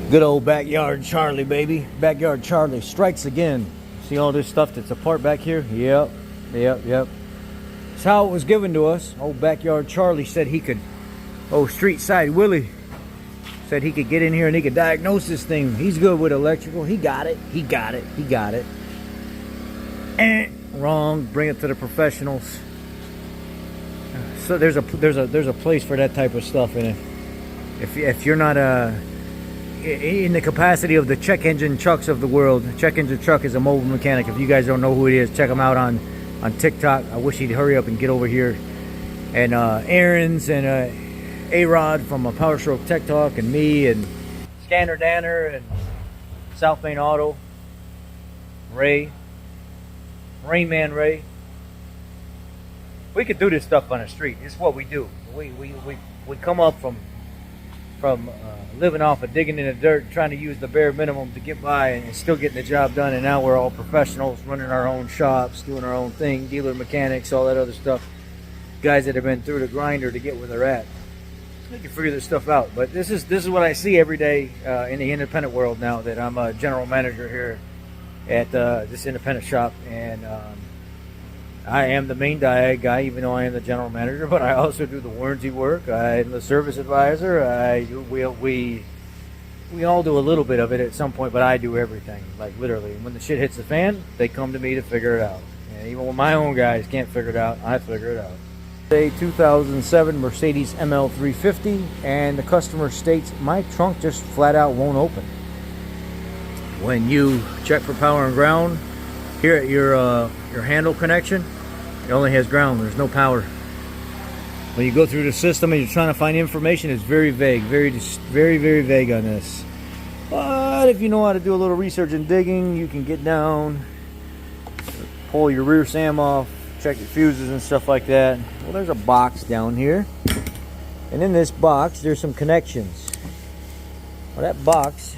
Good old Backyard Charlie, baby. Backyard Charlie strikes again. See all this stuff that's apart back here? Yep. It's how it was given to us. Old Backyard Charlie said he could, Street Side Willie said he could get in here and he could diagnose this thing. He's good with electrical. He got it. Wrong. Bring it to the professionals. So there's a place for that type of stuff in it. If you're not in the capacity of the check engine Chucks of the world. Check engine Chuck is a mobile mechanic. If you guys don't know who he is, check him out on TikTok. I wish he'd hurry up and get over here. And Aaron's and A-Rod from Power Stroke Tech Talk and me and Scanner Danner and South Main Auto, Rain Man Ray. We could do this stuff on the street. It's what we do. We come up from living off of digging in the dirt, trying to use the bare minimum to get by and still getting the job done. And now we're all professionals, running our own shops, doing our own thing, dealer mechanics, all that other stuff. Guys that have been through the grinder to get where they're at. We can figure this stuff out. But this is what I see every day in the independent world now that I'm a general manager here at this independent shop. And I am the main diag guy, even though I am the general manager, but I also do the warranty work. I'm the service advisor. We all do a little bit of it at some point, but I do everything, like literally. When the shit hits the fan, they come to me to figure it out. And even when my own guys can't figure it out, I figure it out. A 2007 Mercedes ML350, and the customer states my trunk just flat out won't open. When you check for power and ground here at your handle connection, it only has ground. There's no power. When you go through the system and you're trying to find information, it's very vague, very vague on this. But if you know how to do a little research and digging, you can get down, pull your rear SAM off, check your fuses and stuff like that. Well, there's a box down here, and in this box there's some connections. Well, that box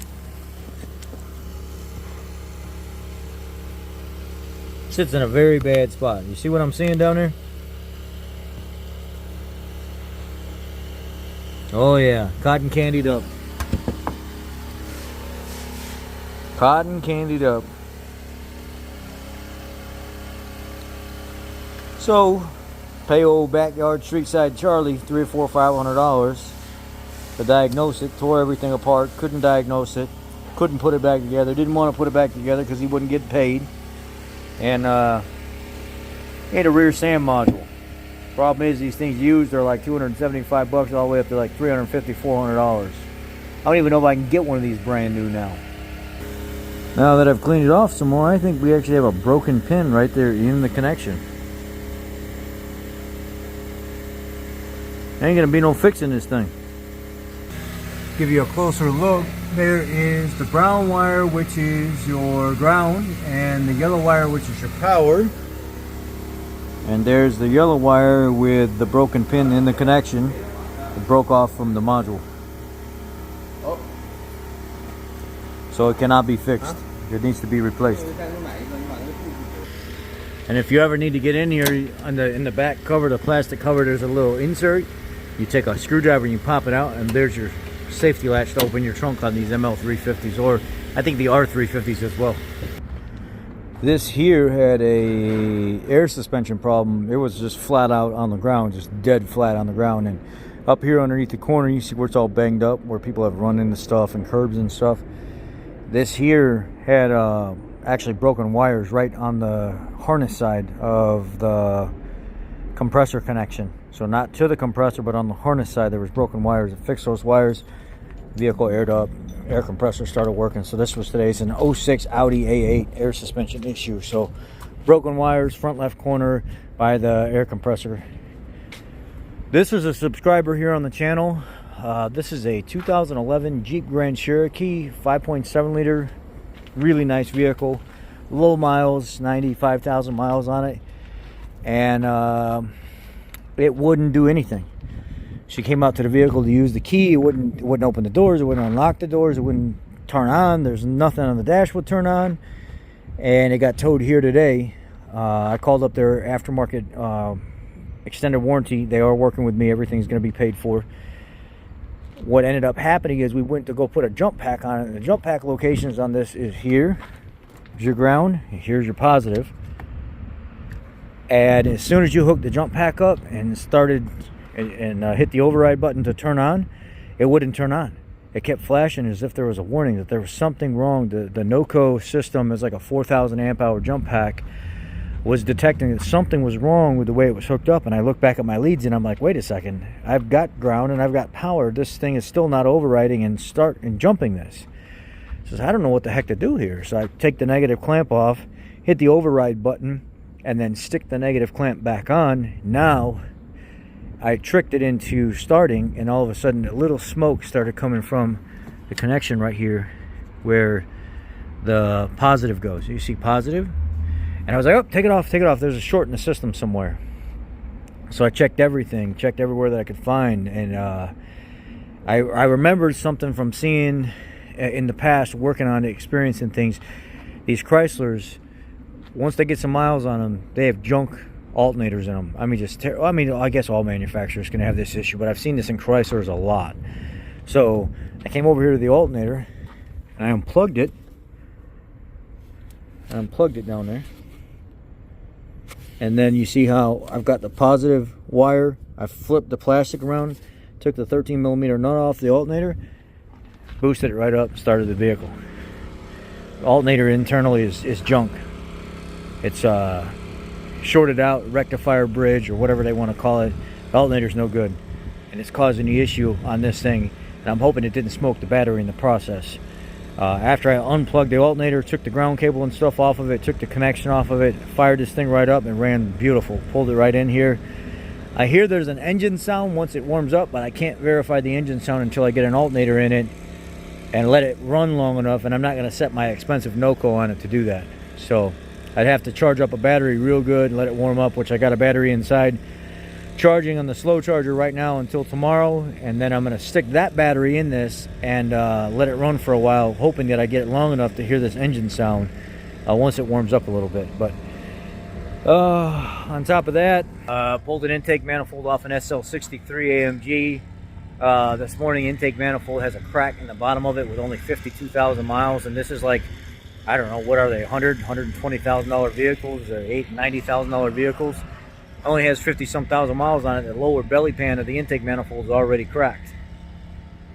sits in a very bad spot. You see what I'm seeing down there? Oh yeah, cotton candied up. Cotton candied up. So, pay old Backyard Street Side Charlie $300 or $500 to diagnose it. Tore everything apart, couldn't diagnose it, couldn't put it back together, didn't want to put it back together because he wouldn't get paid. And he had a rear SAM module. Problem is, these things used are like $275 all the way up to like $350, $400. I don't even know if I can get one of these brand new now. Now that I've cleaned it off some more, I think we actually have a broken pin right there in the connection. Ain't gonna be no fixing this thing. Give you a closer look. There is the brown wire, which is your ground, and the yellow wire, which is your power. And there's the yellow wire with the broken pin in the connection. It broke off from the module. So it cannot be fixed. It needs to be replaced. And if you ever need to get in here, in the back cover, the plastic cover, there's a little insert. You take a screwdriver and you pop it out, and there's your safety latch to open your trunk on these ML350s, or I think the R350s as well. This here had a air suspension problem. It was just flat out on the ground, just dead flat on the ground. And up here underneath the corner, you see where it's all banged up, where people have run into stuff and curbs and stuff. This here had actually broken wires right on the harness side of the compressor connection. So not to the compressor, but on the harness side there was broken wires. It fixed those wires, vehicle aired up, air compressor started working. So this was today's an 06 Audi A8 air suspension issue. So broken wires, front left corner by the air compressor. This is a subscriber here on the channel. This is a 2011 Jeep Grand Cherokee 5.7 liter, really nice vehicle, low miles, 95,000 miles on it, and it wouldn't do anything. She came out to the vehicle to use the key. It wouldn't open the doors. It wouldn't unlock the doors. It wouldn't turn on. There's nothing on the dash would turn on. And it got towed here today. I called up their aftermarket extended warranty. They are working with me. Everything's going to be paid for. what ended up happening is we went to go put a jump pack on it, and the jump pack locations on this is here. Here's your ground, here's your positive. And as soon as you hook the jump pack up and started and hit the override button to turn on, it wouldn't turn on. It kept flashing as if there was a warning that there was something wrong. The NOCO system is like a 4,000 amp hour jump pack, was detecting that something was wrong with the way it was hooked up. And I look back at my leads and I'm like, wait a second, I've got ground and I've got power. This thing is still not overriding and jumping this. So I don't know what the heck to do here. So I take the negative clamp off, hit the override button, and then stick the negative clamp back on. Now I tricked it into starting, and all of a sudden a little smoke started coming from the connection right here where the positive goes. You see positive? And I was like, oh, take it off, there's a short in the system somewhere. So I checked everything, checked everywhere that I could find, and I remembered something from seeing in the past, working on it, experiencing things. These Chryslers, once they get some miles on them, they have junk alternators in them. I mean, I guess all manufacturers can have this issue, but I've seen this in Chryslers a lot. So I came over here to the alternator and I unplugged it. I unplugged it down there. And then you see how I've got the positive wire. I flipped the plastic around, took the 13mm nut off the alternator, boosted it right up, started the vehicle. The alternator internally is junk. It's shorted out, rectifier bridge, or whatever they want to call it. The alternator's no good, and it's causing the issue on this thing, and I'm hoping it didn't smoke the battery in the process. After I unplugged the alternator, took the ground cable and stuff off of it, took the connection off of it, fired this thing right up, and ran beautiful. Pulled it right in here. I hear there's an engine sound once it warms up, but I can't verify the engine sound until I get an alternator in it and let it run long enough, and I'm not going to set my expensive NOCO on it to do that. So I'd have to charge up a battery real good, let it warm up, which I got a battery inside, charging on the slow charger right now until tomorrow, and then I'm going to stick that battery in this and let it run for a while, hoping that I get it long enough to hear this engine sound once it warms up a little bit. But on top of that, pulled an intake manifold off an SL63 AMG. This morning, intake manifold has a crack in the bottom of it with only 52,000 miles, and this is like, I don't know, what are they, $120,000 vehicles, or $90,000 vehicles. Only has 50-some thousand miles on it. The lower belly pan of the intake manifold is already cracked.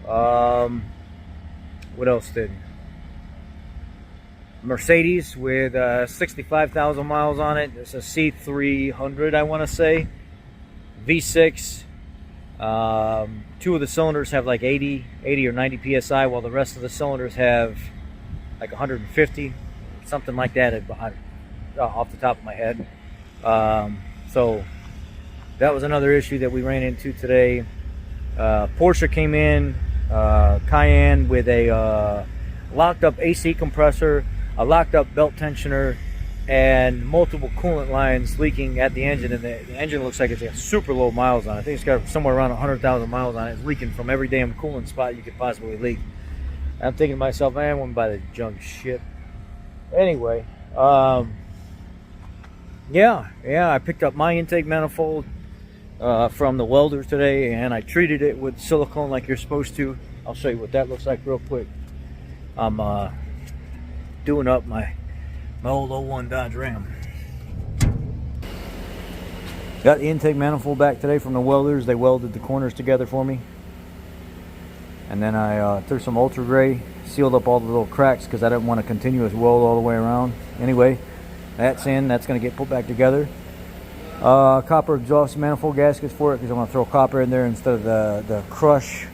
What else did? Mercedes with 65,000 miles on it. It's a C300, I want to say. V6. Two of the cylinders have like 80 or 90 psi, while the rest of the cylinders have like 150, something like that, off the top of my head. So that was another issue that we ran into today. Porsche came in, Cayenne, with a locked up AC compressor, a locked up belt tensioner, and multiple coolant lines leaking at the engine. And the engine looks like it's got super low miles on it. I think it's got somewhere around 100,000 miles on it. It's leaking from every damn coolant spot you could possibly leak. I'm thinking to myself, man, I wouldn't buy the junk shit. Anyway, yeah, I picked up my intake manifold from the welders today, and I treated it with silicone like you're supposed to. I'll show you what that looks like real quick. I'm doing up my old 01 Dodge Ram. Got the intake manifold back today from the welders. They welded the corners together for me. And then I took some ultra gray, sealed up all the little cracks because I didn't want a continuous weld all the way around. Anyway, that's in. That's going to get put back together. Copper exhaust manifold gaskets for it because I'm going to throw copper in there instead of the crush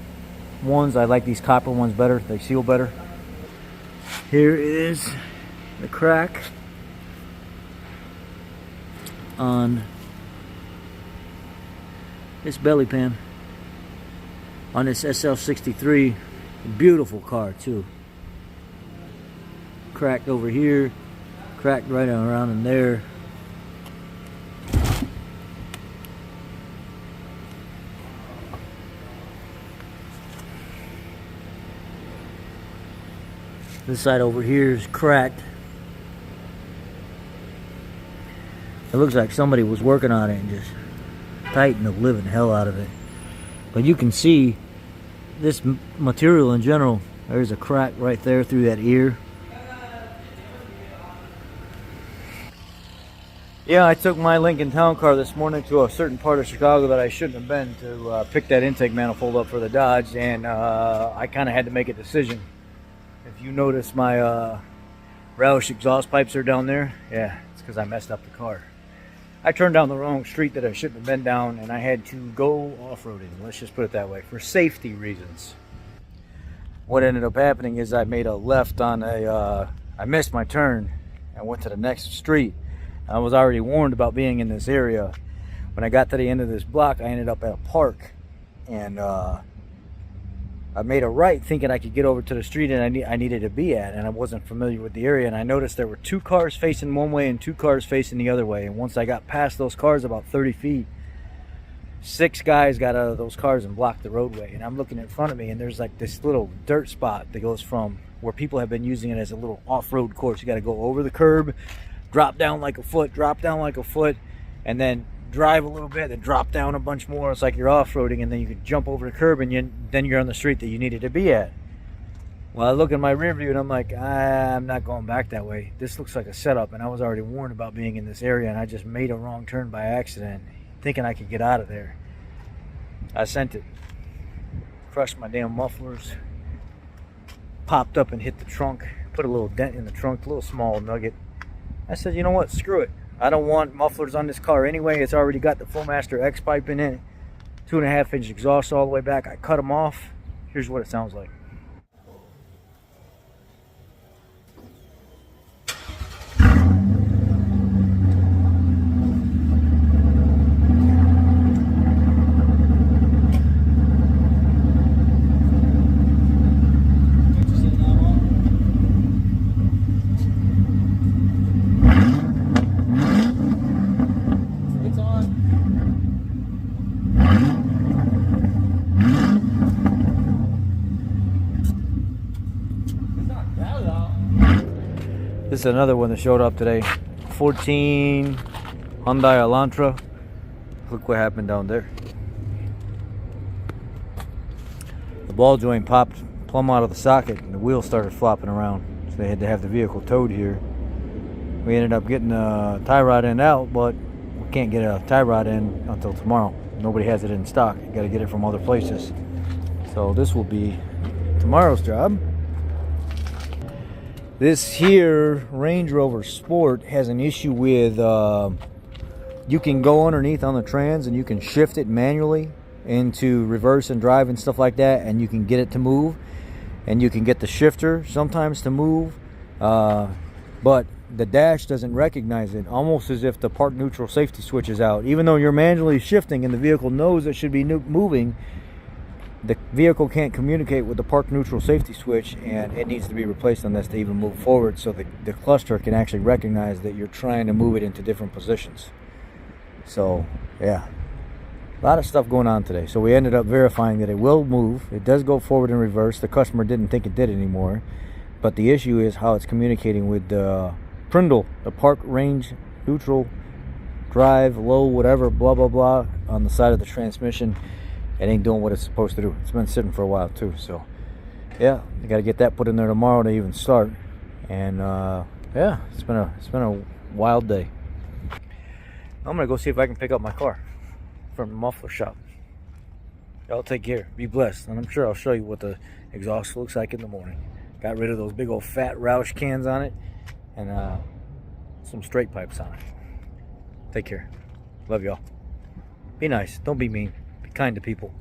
ones. I like these copper ones better. They seal better. Here is the crack on this belly pan on this SL63. Beautiful car too. Cracked over here, cracked right around in there. This side over here is cracked. It looks like somebody was working on it and just tightened the living hell out of it. But you can see this material in general. There's a crack right there through that ear. Yeah, I took my Lincoln Town Car this morning to a certain part of Chicago that I shouldn't have been to pick that intake manifold up for the Dodge, and I kind of had to make a decision. If you notice my Roush exhaust pipes are down there, yeah, it's because I messed up the car. I turned down the wrong street that I shouldn't have been down, and I had to go off-roading, let's just put it that way, for safety reasons. What ended up happening is I made a left on I missed my turn and went to the next street. I was already warned about being in this area. When I got to the end of this block, I ended up at a park, and I made a right thinking I could get over to the street and I needed to be at, and I wasn't familiar with the area, and I noticed there were 2 cars facing one way and 2 cars facing the other way. And once I got past those cars about 30 feet, 6 guys got out of those cars and blocked the roadway. And I'm looking in front of me, and there's like this little dirt spot that goes from where people have been using it as a little off-road course. You got to go over the curb, drop down like a foot, drop down like a foot, and then drive a little bit, then drop down a bunch more. It's like you're off-roading, and then you can jump over the curb, and then you're on the street that you needed to be at. Well, I look in my rear view, and I'm like, I'm not going back that way. This looks like a setup, and I was already warned about being in this area, and I just made a wrong turn by accident, thinking I could get out of there. I sent it. Crushed my damn mufflers. Popped up and hit the trunk. Put a little dent in the trunk, a little small nugget. I said, you know what, screw it. I don't want mufflers on this car anyway. It's already got the Flowmaster X pipe in it. 2.5-inch exhaust all the way back. I cut them off. Here's what it sounds like. This is another one that showed up today. 14 Hyundai Elantra. Look what happened down there. The ball joint popped plumb out of the socket and the wheels started flopping around. So they had to have the vehicle towed here. We ended up getting a tie rod end out, but we can't get a tie rod in until tomorrow. Nobody has it in stock. You got to get it from other places. So this will be tomorrow's job. This here Range Rover Sport has an issue with you can go underneath on the trans and you can shift it manually into reverse and drive and stuff like that, and you can get it to move, and you can get the shifter sometimes to move, but the dash doesn't recognize it, almost as if the park neutral safety switch is out. Even though you're manually shifting and the vehicle knows it should be moving, the vehicle can't communicate with the park neutral safety switch, and it needs to be replaced on this to even move forward, so the cluster can actually recognize that you're trying to move it into different positions. So yeah, a lot of stuff going on today. So we ended up verifying that it will move. It does go forward and reverse. The customer didn't think it did anymore, but the issue is how it's communicating with the Prindle, the park range neutral drive low whatever blah blah blah on the side of the transmission. It ain't doing what it's supposed to do. It's been sitting for a while too. So yeah, you got to get that put in there tomorrow to even start. And yeah, it's been a wild day. I'm gonna go see if I can pick up my car from the muffler shop. Y'all take care, be blessed, and I'm sure I'll show you what the exhaust looks like in the morning. Got rid of those big old fat Roush cans on it, and some straight pipes on it. Take care. Love y'all. Be nice, don't be mean. Be kind to people.